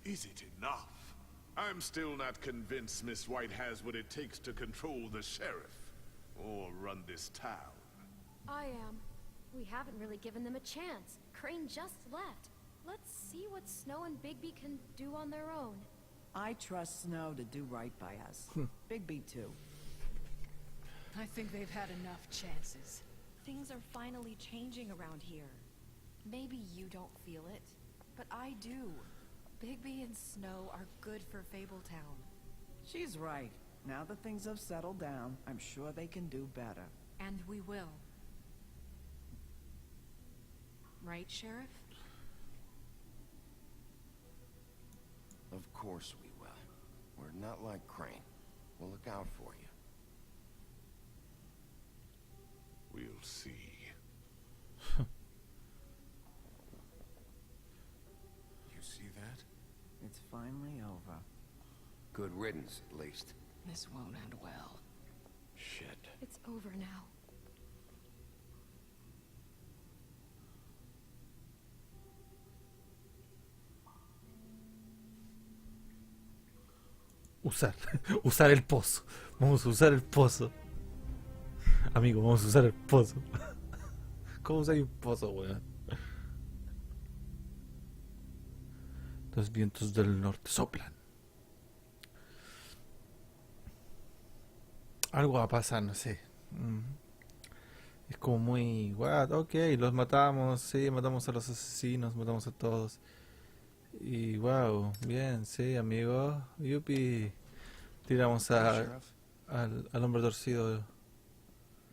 is it enough? I'm still not convinced Miss White has what it takes to control the sheriff, or run this town. I am. We haven't really given them a chance. Crane just left. Let's see what Snow and Bigby can do on their own. I trust Snow to do right by us. Bigby too. I think they've had enough chances. Things are finally changing around here. Maybe you don't feel it, but I do. Bigby and Snow are good for Fabletown. She's right. Now that things have settled down, I'm sure they can do better. And we will. Right, Sheriff? Of course we will. We're not like Crane. We'll look out for you. We'll see. You see that? It's finally over. Good riddance, at least. This won't end well. Shit. It's over now. Usar el pozo. Vamos a usar el pozo. Amigo, vamos a usar el pozo. ¿Cómo usar un pozo, weón? Los vientos del norte soplan. Algo va a pasar, no sé. Es como muy... What? Ok, los matamos. Sí, matamos a los asesinos, matamos a todos. Y wow, bien, sí, amigo. Yupi. Tiramos al hombre torcido.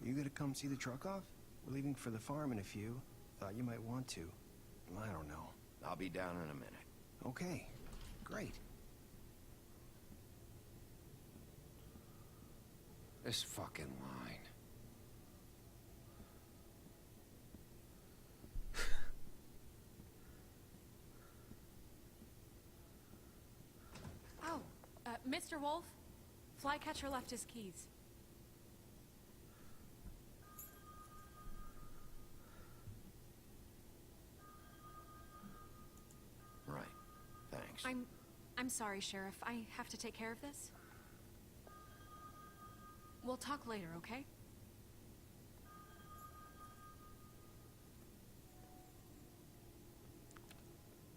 You gonna come see the truck off? We're leaving for the farm in a few. Thought you might want to. I don't know. I'll be down in a minute. Okay, great. This fucking line. Oh, Mr. Wolf, Flycatcher left his keys. Right. Thanks. I'm sorry, Sheriff. I have to take care of this. We'll talk later, okay?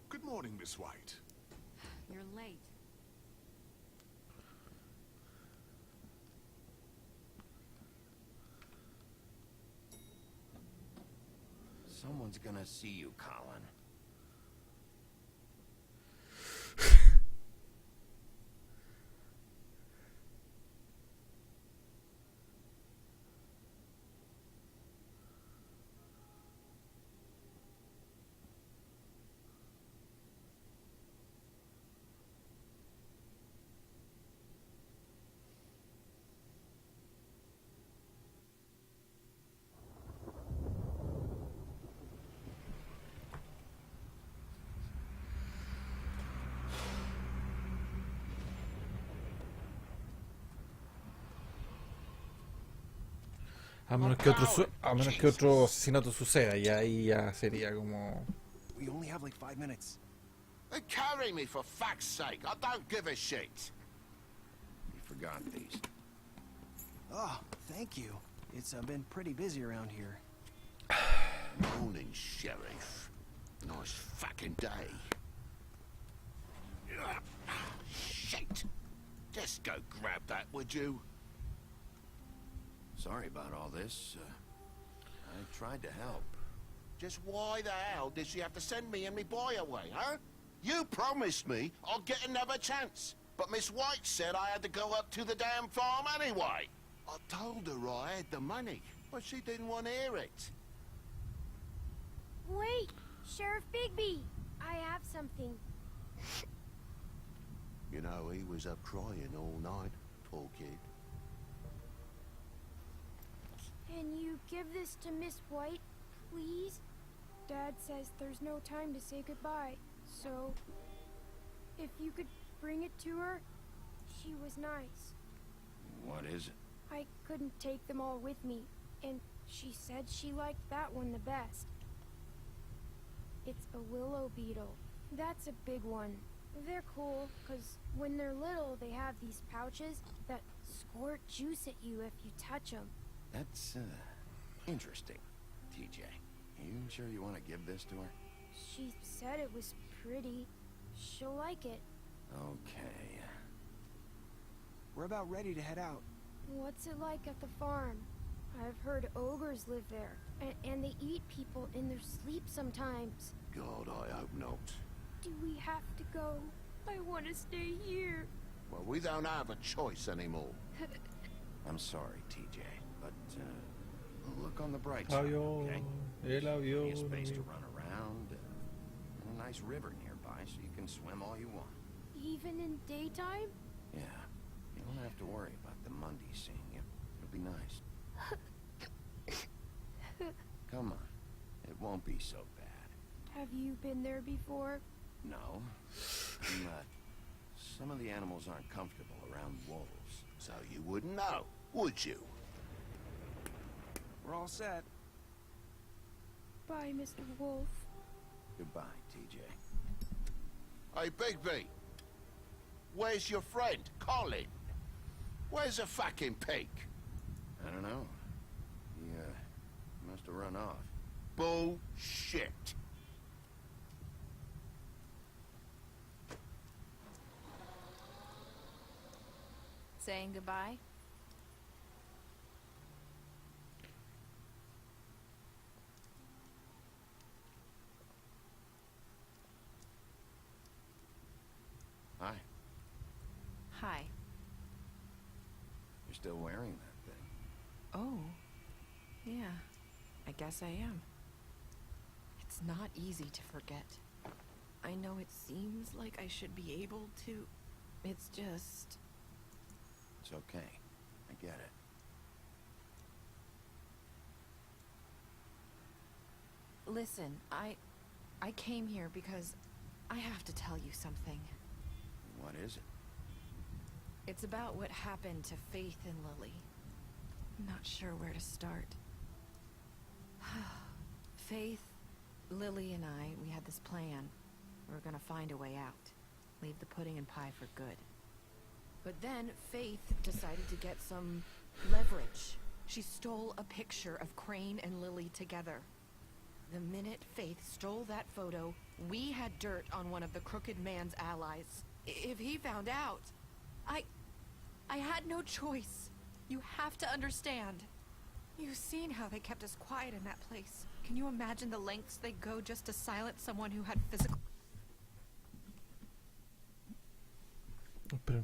Good morning, Miss White. You're late. Someone's gonna see you, Colin. A menos que otro asesinato suceda, y ahí ya sería como We only have like 5 minutes. Then carry me, for fuck's sake. I don't give a shit. You forgot these. Oh, thank you. It's been pretty busy around here. Morning, Sheriff. Nice fucking day. Shit! Just go grab that, would you? Sorry about all this. I tried to help. Just why the hell did she have to send me and me boy away, huh? You promised me I'd get another chance. But Miss White said I had to go up to the damn farm anyway. I told her I had the money, but she didn't want to hear it. Wait, Sheriff Bigby, I have something. You know, he was up crying all night, poor kid. Can you give this to Miss White, please? Dad says there's no time to say goodbye, so if you could bring it to her, she was nice. What is it? I couldn't take them all with me, and she said she liked that one the best. It's a willow beetle. That's a big one. They're cool, because when they're little, they have these pouches that squirt juice at you if you touch them. That's, interesting, TJ. You sure you want to give this to her? She said it was pretty. She'll like it. Okay. We're about ready to head out. What's it like at the farm? I've heard ogres live there, and they eat people in their sleep sometimes. God, I hope not. Do we have to go? I want to stay here. Well, we don't have a choice anymore. I'm sorry, TJ, but, look on the bright side, okay? El avión. Plenty of space to run around, and a nice river nearby so you can swim all you want. Even in daytime? Yeah, you don't have to worry about the Monday seeing you. It'll be nice. Come on, it won't be so bad. Have you been there before? No. Some of the animals aren't comfortable around wolves, so you wouldn't know, would you? We're all set. Bye, Mr. Wolf. Goodbye, TJ. Hey, Bigby. Where's your friend, Colin? Where's the fucking pig? I don't know. He, must have run off. Bullshit. Saying goodbye? Hi. Hi. You're still wearing that thing. Oh. Yeah. I guess I am. It's not easy to forget. I know it seems like I should be able to. It's just... It's okay. I get it. Listen, I came here because I have to tell you something. What is it? It's about what happened to Faith and Lily. I'm not sure where to start. Faith, Lily, and I, we had this plan. We were gonna find a way out. Leave the pudding and pie for good. But then Faith decided to get some leverage. She stole a picture of Crane and Lily together. The minute Faith stole that photo, we had dirt on one of the crooked man's allies. If he found out, I had no choice. You have to understand. You've seen how they kept us quiet in that place. Can you imagine the lengths they go just to silence someone who had physical... Espera.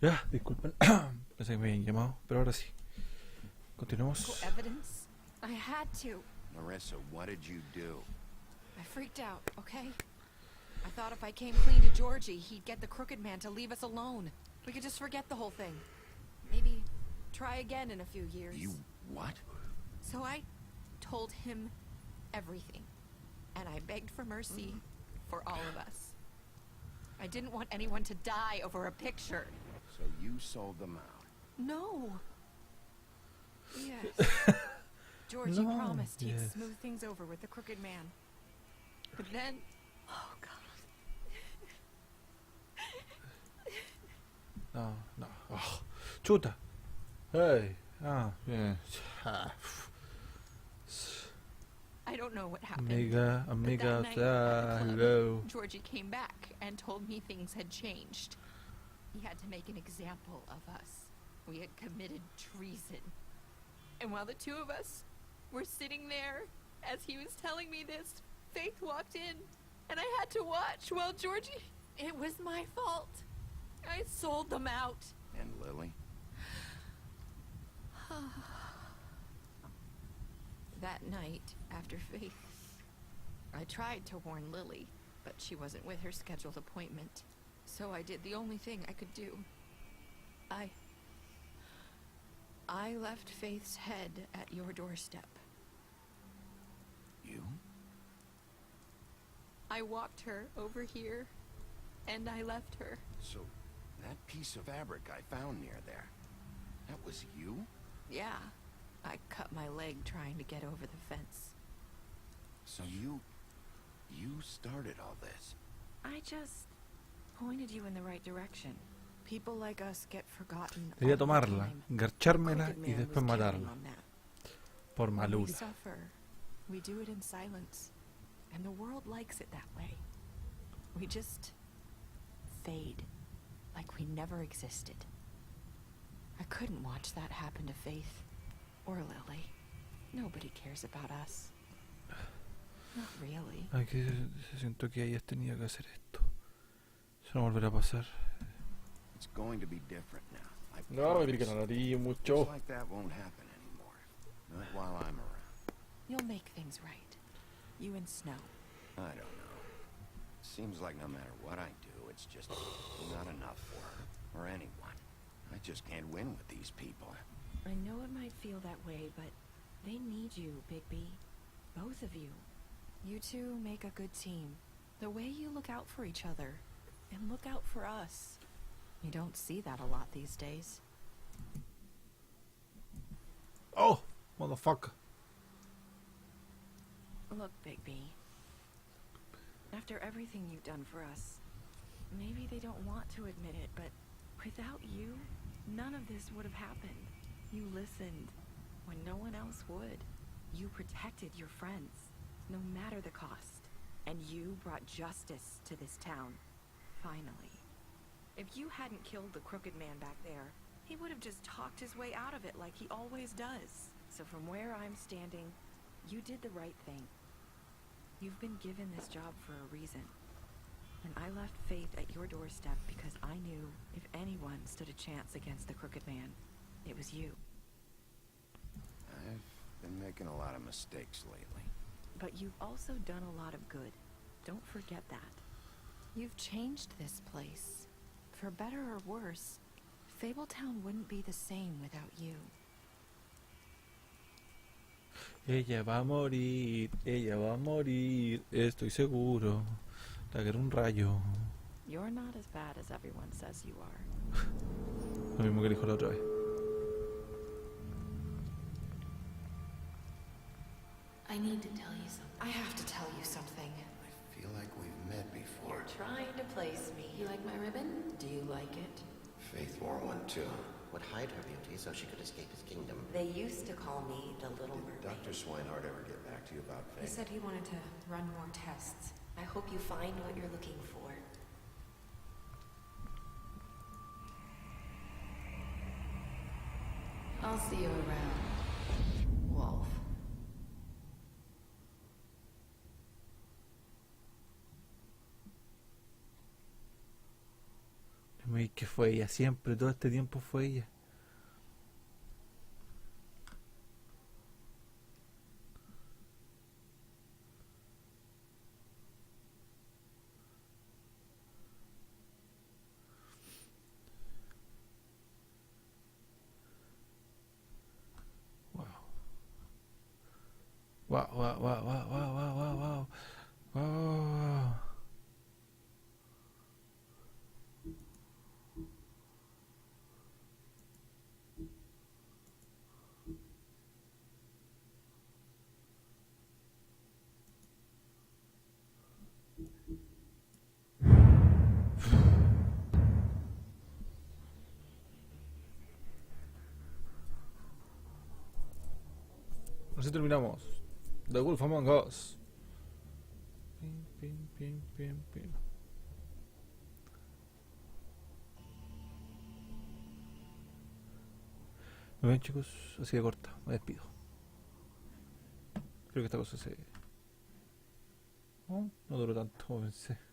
Ya, disculpen. Pensé que me habían llamado, pero ahora sí. Continuemos. Evidence? I had to. Marissa, what did you do? I freaked out, okay? I thought if I came clean to Georgie, he'd get the crooked man to leave us alone. We could just forget the whole thing. Maybe try again in a few years. You what? So I told him everything. And I begged for mercy for all of us. I didn't want anyone to die over a picture. So you sold them out? No. Yes. Georgie No, promised he'd yes. smooth things over with the crooked man. But then... Oh, God. No, no. Oh, chuta. Hey. Ah, bien. Ah. I don't know what happened. Amiga, but amiga, that night at the club, hello. Georgie came back and told me things had changed. He had to make an example of us. We had committed treason. And while the two of us were sitting there, as he was telling me this, Faith walked in, and I had to watch while Georgie... It was my fault. I sold them out. And Lily? That night, after Faith, I tried to warn Lily, but she wasn't with her scheduled appointment. So I did the only thing I could do. I left Faith's head at your doorstep. You? I walked her over here, and I left her. So, that piece of fabric I found near there, that was you? Yeah, I cut my leg trying to get over the fence. So you started all this? I just pointed you in the right direction. People like us get forgotten all Quería the tomarla, time. engarchármela Crooked y Man después was counting matarla. on that. Por When we maluda. suffer, we do it in silence. And the world likes it that way. We just fade, like we never existed. I couldn't watch that happen to Faith or Lily. Nobody cares about us. Not really. Ay, que siento que hayas tenido que hacer esto. Eso no volverá a pasar. It's going to be different now. I No, me promise. pica la nariz mucho. Things like that won't happen anymore. Not while I'm around. You'll make things right. You and Snow. I don't know. Seems like no matter what I do, it's just not enough for her or anyone. I just can't win with these people. I know it might feel that way, but they need you, Bigby. Both of you. You two make a good team. The way you look out for each other, and look out for us. You don't see that a lot these days. Oh, motherfucker. Look, Bigby. After everything you've done for us, maybe they don't want to admit it, but without you, none of this would have happened. You listened when no one else would. You protected your friends, no matter the cost. And you brought justice to this town, finally. If you hadn't killed the crooked man back there, he would have just talked his way out of it like he always does. So from where I'm standing, you did the right thing. You've been given this job for a reason. And I left Faith at your doorstep because I knew if anyone stood a chance against the crooked man, it was you. I've been making a lot of mistakes lately. But you've also done a lot of good. Don't forget that. You've changed this place. For better or worse, Fabletown wouldn't be the same without you. Ella va a morir, estoy seguro. La que era un rayo. You're not as bad as everyone says you are. Lo mismo que dijo la otra vez. I need to tell you something. I have to tell you something. I feel like we've met before. You're trying to place me. You like my ribbon? Do you like it? Faith wore one too. Would hide her beauty so she could escape his kingdom. They used to call me the Little Mermaid. Dr. Swinehart ever get back to you about He Faith? said he wanted to run more tests. I hope you find what you're looking for. I'll see you around, Wolf. Me que fue ella, siempre, todo este tiempo fue ella. Wow, wow, wow, wow, wow, wow, wow, wow. Wow. Así terminamos. The Wolf Among Us. Pim, pim, pim, pim, pim. Muy bien, chicos, así de corta, me despido. Creo que esta cosa se... no duró tanto como pensé.